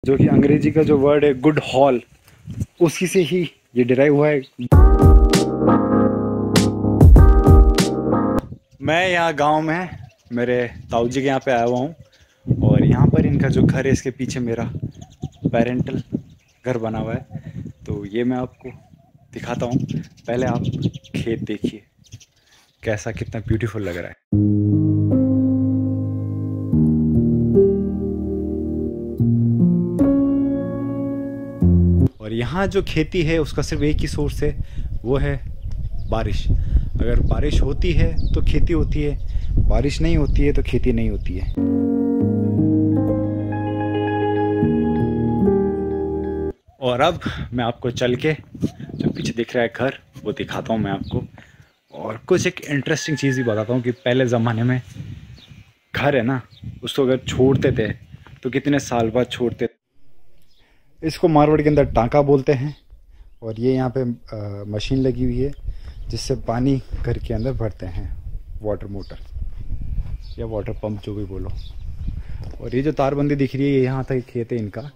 जो कि अंग्रेजी का जो वर्ड है गुड हॉल, उसी से ही ये डिराइव हुआ है। मैं यहाँ गांव में मेरे ताऊ जी के यहाँ पे आया हुआ हूँ और यहाँ पर इनका जो घर है इसके पीछे मेरा पेरेंटल घर बना हुआ है। तो ये मैं आपको दिखाता हूँ। पहले आप खेत देखिए कैसा, कितना ब्यूटीफुल लग रहा है। और यहाँ जो खेती है उसका सिर्फ एक ही सोर्स है, वो है बारिश। अगर बारिश होती है तो खेती होती है, बारिश नहीं होती है तो खेती नहीं होती है। और अब मैं आपको चल के जो पीछे दिख रहा है घर वो दिखाता हूँ मैं आपको, और कुछ एक इंटरेस्टिंग चीज़ भी बताता हूँ कि पहले ज़माने में घर है ना, उसको अगर छोड़ते थे तो कितने साल बाद छोड़ते। इसको मारवाड़ के अंदर टांका बोलते हैं। और ये यहाँ पे मशीन लगी हुई है जिससे पानी घर के अंदर भरते हैं, वाटर मोटर या वाटर पंप जो भी बोलो। और ये जो तारबंदी दिख रही है यहाँ तक खेत है इनका।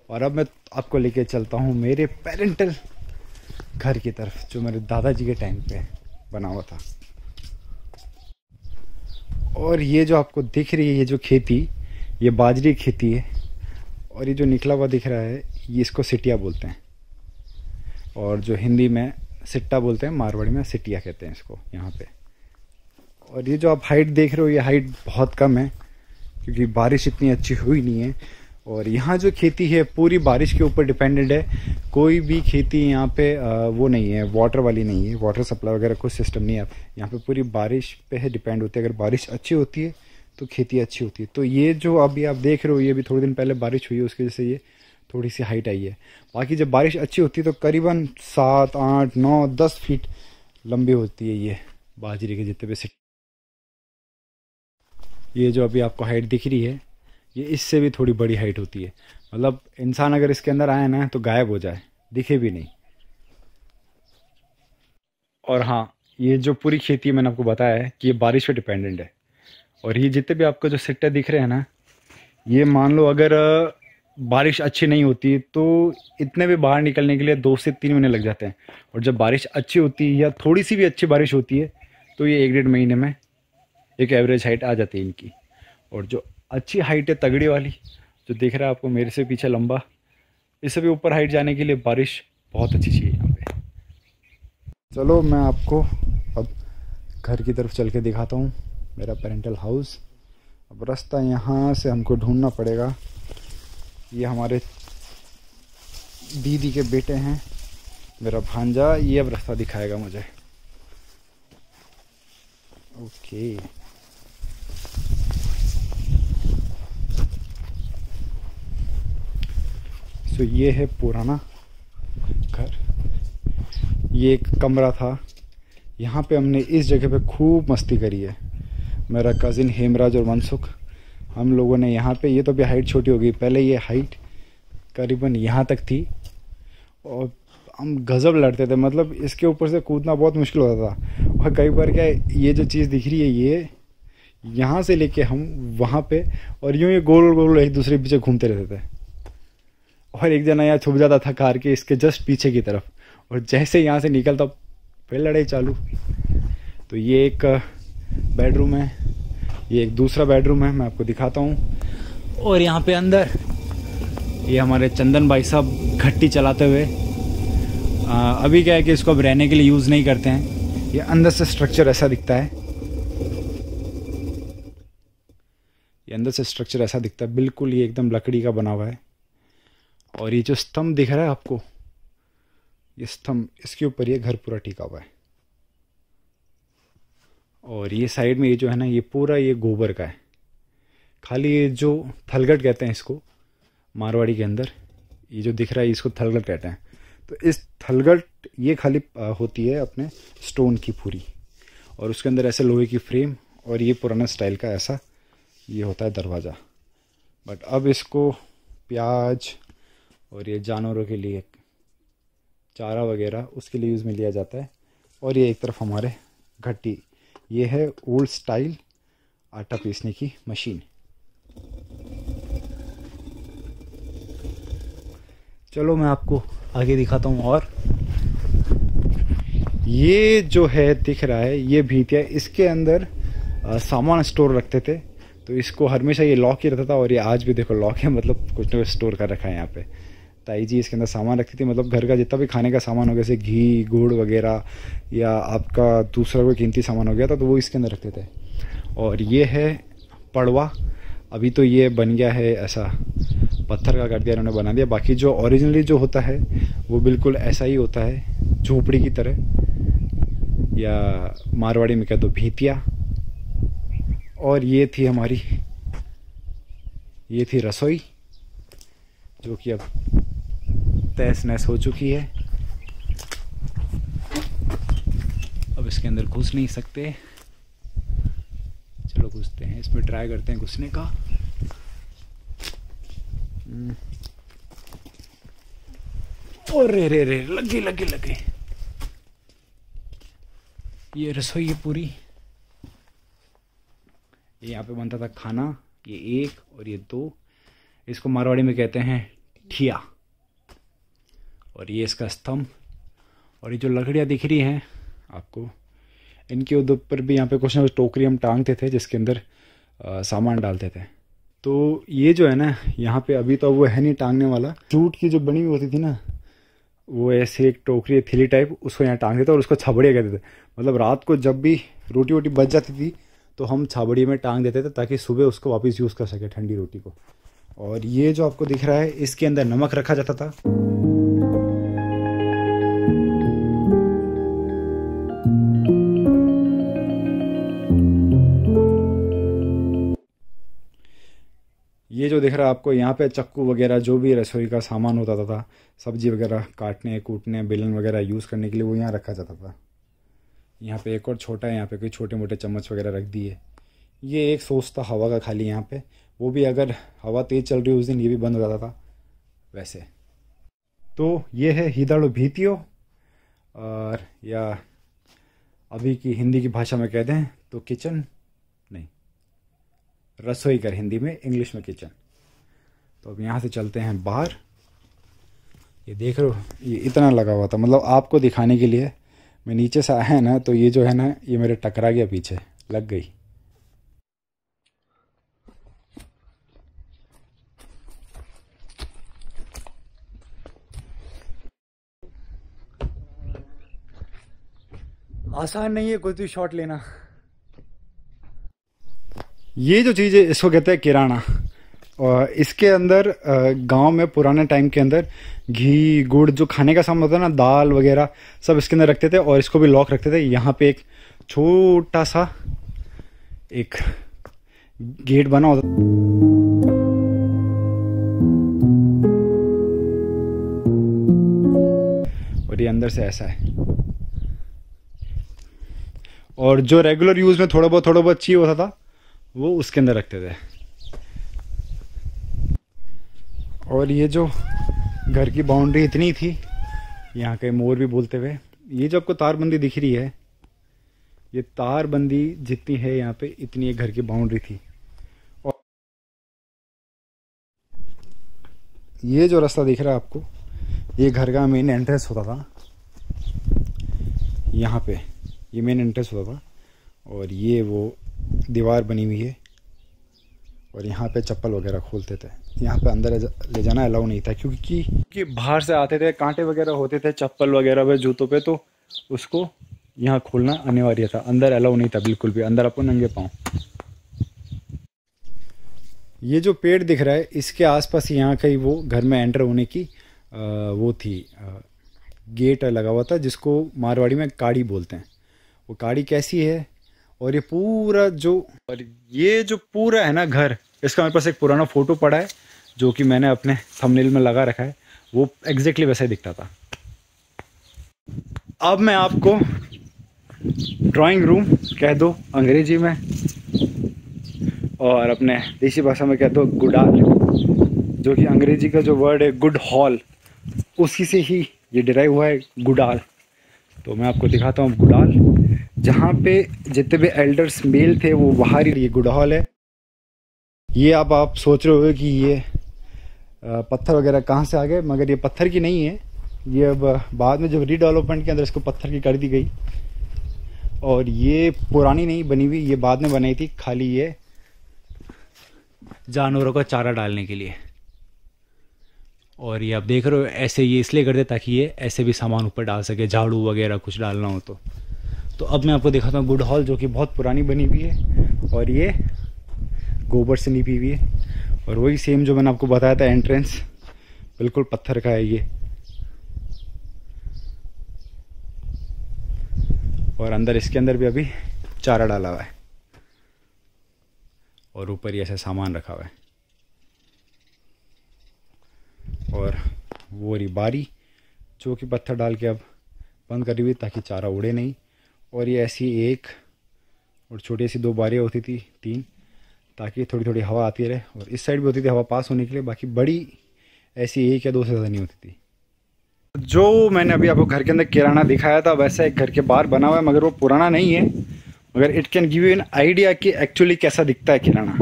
और अब मैं आपको लेके चलता हूँ मेरे पेरेंटल घर की तरफ, जो मेरे दादाजी के टाइम पे बना हुआ था। और ये जो आपको दिख रही है ये जो खेती, ये बाजरी की खेती है। और ये जो निकला हुआ दिख रहा है ये इसको सिटिया बोलते हैं, और जो हिंदी में सिट्टा बोलते हैं, मारवाड़ी में सिटिया कहते हैं इसको यहाँ पे। और ये जो आप हाइट देख रहे हो ये हाइट बहुत कम है क्योंकि बारिश इतनी अच्छी हुई नहीं है। और यहाँ जो खेती है पूरी बारिश के ऊपर डिपेंडेंट है। कोई भी खेती यहाँ पे वो नहीं है, वाटर वाली नहीं है, वाटर सप्लाई वगैरह कुछ सिस्टम नहीं है। यहाँ पे पूरी बारिश पे है डिपेंड होती है। अगर बारिश अच्छी होती है तो खेती अच्छी होती है। तो ये जो अभी आप देख रहे हो ये भी थोड़े दिन पहले बारिश हुई है, उसकी वजह से ये थोड़ी सी हाइट आई है। बाकी जब बारिश अच्छी होती है तो करीबन 7, 8, 9, 10 फीट लंबी होती है ये बाजरे के जितने भी। ये जो अभी आपको हाइट दिख रही है ये इससे भी थोड़ी बड़ी हाइट होती है। मतलब इंसान अगर इसके अंदर आए ना तो गायब हो जाए, दिखे भी नहीं। और हाँ, ये जो पूरी खेती मैंने आपको बताया है कि ये बारिश पे डिपेंडेंट है। और ये जितने भी आपको जो सेक्टर दिख रहे हैं ना, ये मान लो अगर बारिश अच्छी नहीं होती तो इतने भी बाहर निकलने के लिए 2 से 3 महीने लग जाते हैं। और जब बारिश अच्छी होती है या थोड़ी सी भी अच्छी बारिश होती है तो ये 1 डेढ़ महीने में एक एवरेज हाइट आ जाती है इनकी। और जो अच्छी हाइट है तगड़ी वाली, जो दिख रहा है आपको मेरे से पीछे लंबा, इससे भी ऊपर हाइट जाने के लिए बारिश बहुत अच्छी चाहिए यहाँ पे। चलो मैं आपको अब घर की तरफ चल के दिखाता हूँ, मेरा पेरेंटल हाउस। अब रास्ता यहाँ से हमको ढूंढना पड़ेगा। ये हमारे दीदी के बेटे हैं, मेरा भांजा, ये अब रास्ता दिखाएगा मुझे। ओके, तो ये है पुराना घर। ये एक कमरा था, यहाँ पे हमने इस जगह पे खूब मस्ती करी है। मेरा कज़िन हेमराज और मनसुख, हम लोगों ने यहाँ पे, ये तो अभी हाइट छोटी हो गई, पहले ये हाइट करीबन यहाँ तक थी और हम गज़ब लड़ते थे। मतलब इसके ऊपर से कूदना बहुत मुश्किल होता था। और कई बार क्या ये जो चीज़ दिख रही है ये यहाँ से लेके हम वहाँ पे, और यूँ ये गोल गोल एक दूसरे के पीछे घूमते रहते थे। और एक जना यहाँ छुप जाता था कार के इसके जस्ट पीछे की तरफ, और जैसे यहाँ से निकलता फिर लड़ाई चालू। तो ये एक बेडरूम है, ये एक दूसरा बेडरूम है, मैं आपको दिखाता हूँ। और यहाँ पे अंदर ये हमारे चंदन भाई साहब घट्टी चलाते हुए, अभी क्या है कि इसको अब रहने के लिए यूज़ नहीं करते हैं। ये अंदर से स्ट्रक्चर ऐसा दिखता है, ये अंदर से स्ट्रक्चर ऐसा दिखता है बिल्कुल, ये एकदम लकड़ी का बना हुआ है। और ये जो स्तंभ दिख रहा है आपको, ये स्तंभ, इसके ऊपर ये घर पूरा टिका हुआ है। और ये साइड में ये जो है ना, ये पूरा ये गोबर का है। खाली ये जो थलगट कहते हैं इसको मारवाड़ी के अंदर, ये जो दिख रहा है इसको थलगट कहते हैं। तो इस थलगट ये खाली होती है अपने स्टोन की पूरी, और उसके अंदर ऐसे लोहे की फ्रेम, और ये पुराना स्टाइल का ऐसा ये होता है दरवाज़ा। बट अब इसको प्याज और ये जानवरों के लिए चारा वगैरह उसके लिए यूज़ में लिया जाता है। और ये एक तरफ हमारे घट्टी, ये है ओल्ड स्टाइल आटा पीसने की मशीन। चलो मैं आपको आगे दिखाता हूँ। और ये जो है दिख रहा है, ये भीतिया, इसके अंदर सामान स्टोर रखते थे। तो इसको हमेशा ये लॉक ही रहता था, और ये आज भी देखो लॉक है, मतलब कुछ ना कुछ स्टोर कर रखा है यहाँ पे। ताई जी इसके अंदर सामान रखती थी, मतलब घर का जितना भी खाने का सामान हो गया, जैसे घी गुड़ वगैरह, या आपका दूसरा कोई कीमती सामान हो गया था, तो वो इसके अंदर रखते थे। और ये है पड़वा। अभी तो ये बन गया है ऐसा, पत्थर का कर दिया इन्होंने, बना दिया। बाकी जो ओरिजिनली जो होता है वो बिल्कुल ऐसा ही होता है, झोपड़ी की तरह, या मारवाड़ी में कह दो भीतिया। और ये थी हमारी, ये थी रसोई, जो कि अब तहस नहस हो चुकी है। अब इसके अंदर घुस नहीं सकते। चलो घुसते हैं, इसमें ट्राई करते हैं घुसने का। और रे लगे। ये रसोई है पूरी। ये यहाँ पे बनता था खाना, ये 1 और ये 2। इसको मारवाड़ी में कहते हैं ठिया। और ये इसका स्तंभ। और ये जो लकड़ियाँ दिख रही हैं आपको, इनके ऊपर भी यहाँ पे कुछ ना कुछ टोकरी हम टांगते थे, जिसके अंदर सामान डालते थे। तो ये जो है ना, यहाँ पे अभी तो वो है नहीं टांगने वाला। जूट की जो बनी हुई होती थी ना, वो ऐसे एक टोकरी थैली टाइप, उसको यहाँ टांगते थे और उसको छबड़िया कहते थे। मतलब रात को जब भी रोटी वोटी बच जाती थी तो हम छाबड़ी में टांग देते थे, ताकि सुबह उसको वापस यूज़ कर सके, ठंडी रोटी को। और ये जो आपको दिख रहा है, इसके अंदर नमक रखा जाता था। ये जो दिख रहा है आपको, यहाँ पे चक्कू वगैरह जो भी रसोई का सामान होता था, सब्जी वगैरह काटने कूटने, बेलन वगैरह यूज़ करने के लिए, वो यहाँ रखा जाता था। यहाँ पे एक और छोटा है, यहाँ पे कोई छोटे मोटे चम्मच वगैरह रख दिए। ये एक सोर्स था हवा का खाली यहाँ पे, वो भी अगर हवा तेज़ चल रही उस दिन ये भी बंद हो जाता था वैसे। तो ये है हीदाड़ो भीतियो, और या अभी की हिंदी की भाषा में कहते हैं तो किचन, नहीं रसोई घर हिंदी में, इंग्लिश में किचन। तो अब यहाँ से चलते हैं बाहर। ये देख रहे हो, ये इतना लगा हुआ था, मतलब आपको दिखाने के लिए। मैं नीचे से आया है ना, तो ये जो है ना, ये मेरे टकरा गया, पीछे लग गई। आसान नहीं है कोई भी शॉट लेना। ये जो चीज़ है इसको कहते हैं किराना। और इसके अंदर गांव में पुराने टाइम के अंदर घी गुड़ जो खाने का सामान होता है ना, दाल वगैरह सब इसके अंदर रखते थे, और इसको भी लॉक रखते थे। यहाँ पे एक छोटा सा एक गेट बना होता, और ये अंदर से ऐसा है। और जो रेगुलर यूज में थोड़ा बहुत चाहिए होता था, वो उसके अंदर रखते थे। और ये जो घर की बाउंड्री इतनी थी, यहाँ के मोर भी बोलते हुए, ये जो आपको तारबंदी दिख रही है, ये तारबंदी जितनी है यहाँ पे, इतनी एक घर की बाउंड्री थी। और ये जो रास्ता दिख रहा है आपको, ये घर का मेन एंट्रेंस होता था। यहाँ पे ये मेन एंट्रेंस होता था, और ये वो दीवार बनी हुई है, और यहाँ पे चप्पल वगैरह खोलते थे। यहाँ पे अंदर ले जाना अलाउ नहीं था, क्योंकि बाहर से आते थे, कांटे वगैरह होते थे चप्पल वगैरह पे, जूतों पे, तो उसको यहाँ खोलना अनिवार्य था। अंदर अलाउ नहीं था बिल्कुल भी, अंदर अपन नंगे पाँव। ये जो पेड़ दिख रहा है, इसके आसपास यहाँ कहीं वो घर में एंटर होने की वो थी, गेट लगा हुआ था, जिसको मारवाड़ी में काड़ी बोलते हैं। वो काड़ी कैसी है, और ये पूरा जो, और ये जो पूरा है ना घर, इसका मेरे पास एक पुराना फ़ोटो पड़ा है, जो कि मैंने अपने थंबनेल में लगा रखा है। वो एग्जैक्टली वैसा ही दिखता था। अब मैं आपको ड्राइंग रूम कह दो अंग्रेजी में, और अपने देसी भाषा में कह दो गुडाल, जो कि अंग्रेजी का जो वर्ड है गुड हॉल, उसी से ही ये डिराइव हुआ है, गुडाल। तो मैं आपको दिखाता हूँ गुडाल, जहाँ पे जितने भी एल्डर्स मेल थे वो बाहर ही, ये गुड हॉल है। ये अब आप सोच रहे हो कि ये पत्थर वगैरह कहाँ से आ गए, मगर ये पत्थर की नहीं है। ये अब बाद में जब रीडेवलपमेंट के अंदर इसको पत्थर की कर दी गई, और ये पुरानी नहीं बनी हुई, ये बाद में बनाई थी, खाली ये जानवरों का चारा डालने के लिए। और ये आप देख रहे हो ऐसे ये इसलिए करते ताकि ये ऐसे भी सामान ऊपर डाल सके, झाड़ू वगैरह कुछ डालना हो तो अब मैं आपको दिखाता हूँ गुड हॉल, जो कि बहुत पुरानी बनी हुई है और ये गोबर से लीपी हुई है। और वही सेम जो मैंने आपको बताया था एंट्रेंस, बिल्कुल पत्थर का है ये। और अंदर इसके अंदर भी अभी चारा डाला हुआ है और ऊपर ही ऐसा सामान रखा हुआ है। और वो रही बारी जो कि पत्थर डाल के अब बंद करी हुई ताकि चारा उड़े नहीं। और ये ऐसी एक और छोटी सी 2 बारियाँ होती थी, 3, ताकि थोड़ी थोड़ी हवा आती रहे। और इस साइड भी होती थी हवा पास होने के लिए, बाकी बड़ी ऐसी 1 या 2 से ज़्यादा नहीं होती थी। जो मैंने अभी आपको घर के अंदर किराना दिखाया था वैसा एक घर के बाहर बना हुआ है, मगर वो पुराना नहीं है, मगर it can give you an idea कि एक्चुअली कैसा दिखता है किराना।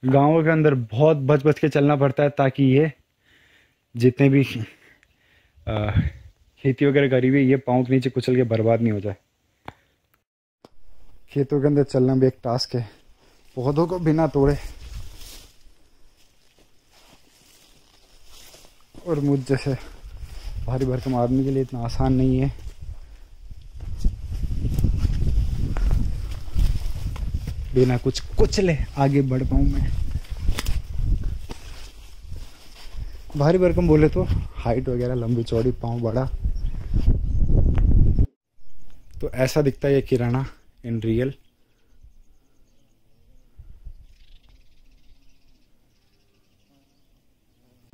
गाँव के अंदर बहुत बच बच के चलना पड़ता है ताकि ये जितने भी खेती वगैरह करी हुई ये पाँव के नीचे कुचल के बर्बाद नहीं हो जाए। खेतों के अंदर चलना भी एक टास्क है, पौधों को बिना तोड़े। और मुझ जैसे भारी भरकम आदमी के लिए इतना आसान नहीं है। बिना कुछ कुचले आगे बढ़ पाऊँ मैं। भारी भरकम बोले तो हाइट वगैरह, लंबी चौड़ी, पाँव बड़ा। तो ऐसा दिखता है ये किराना इन रियल।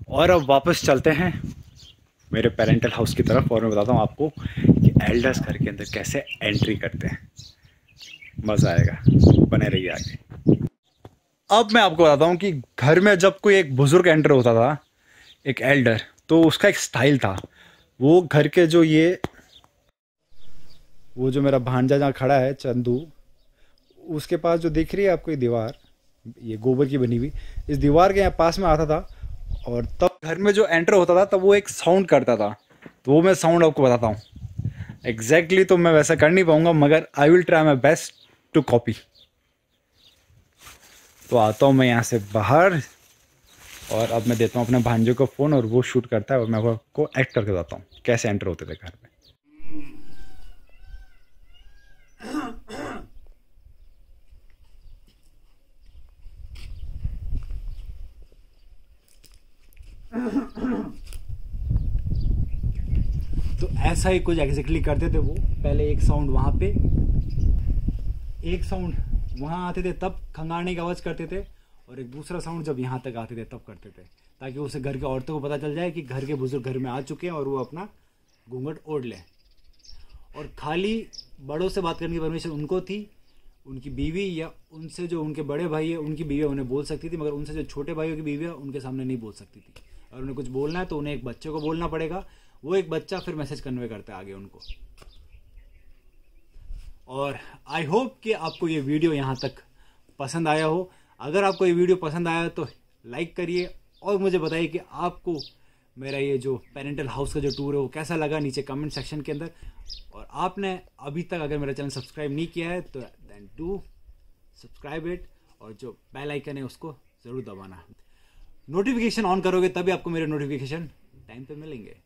और अब वापस चलते हैं मेरे पेरेंटल हाउस की तरफ और मैं बताता हूँ आपको कि एल्डर्स घर के अंदर कैसे एंट्री करते हैं। मज़ा आएगा, बने रहिए आगे। अब मैं आपको बताता हूँ कि घर में जब कोई एक बुज़ुर्ग एंटर होता था, एक एल्डर, तो उसका एक स्टाइल था। वो घर के वो जो मेरा भांजा जहाँ खड़ा है चंदू, उसके पास जो दिख रही है आपको ये दीवार, ये गोबर की बनी हुई, इस दीवार के यहाँ पास में आता था। और तब घर में जो एंटर होता था तब वो एक साउंड करता था, तो वो मैं साउंड आपको बताता हूँ एग्जैक्टली। तो मैं वैसा कर नहीं पाऊँगा, मगर I will try my best to copy. तो आता हूँ मैं यहाँ से बाहर और अब मैं देता हूँ अपने भांजे को फ़ोन और वो शूट करता है और मैं आपको एक्ट करके बताता हूँ कैसे एंटर होते थे घर में। तो ऐसा ही कुछ एग्जैक्टली करते थे वो। पहले एक साउंड वहाँ पे, एक साउंड वहाँ आते थे तब खंगारने की आवाज़ करते थे, और एक दूसरा साउंड जब यहाँ तक आते थे तब करते थे, ताकि उसे घर के औरतों को पता चल जाए कि घर के बुजुर्ग घर में आ चुके हैं और वो अपना घूंघट ओढ़ लें। और खाली बड़ों से बात करने की परमिशन उनको थी, उनकी बीवी या उनसे जो उनके बड़े भाई है उनकी बीवी उन्हें बोल सकती थी, मगर उनसे जो छोटे भाइयों की बीवी है उनके सामने नहीं बोल सकती थी। और उन्हें कुछ बोलना है तो उन्हें एक बच्चे को बोलना पड़ेगा, वो एक बच्चा फिर मैसेज कन्वे करता है आगे उनको। और आई होप कि आपको ये वीडियो यहाँ तक पसंद आया हो। अगर आपको ये वीडियो पसंद आया तो लाइक करिए और मुझे बताइए कि आपको मेरा ये जो पेरेंटल हाउस का जो टूर है वो कैसा लगा, नीचे कमेंट सेक्शन के अंदर। और आपने अभी तक अगर मेरा चैनल सब्सक्राइब नहीं किया है तो देन डू सब्सक्राइब इट, और जो बेल आइकन है उसको ज़रूर दबाना। नोटिफिकेशन ऑन करोगे तभी आपको मेरे नोटिफिकेशन टाइम पे मिलेंगे।